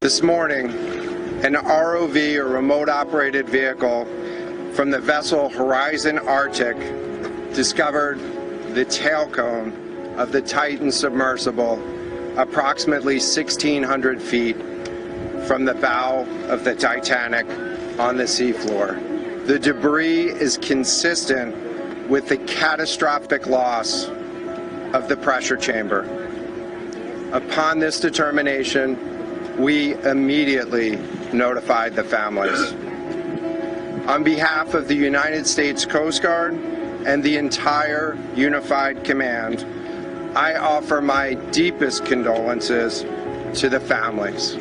This morning, an ROV, or remote-operated vehicle, from the vessel Horizon Arctic discovered the tail cone of the Titan submersible approximately 1,600 feet from the bow of the Titanic on the seafloor. The debris is consistent with the catastrophic loss of the pressure chamber. Upon this determination, we immediately notified the families. On behalf of the United States Coast Guard and the entire Unified Command, I offer my deepest condolences to the families.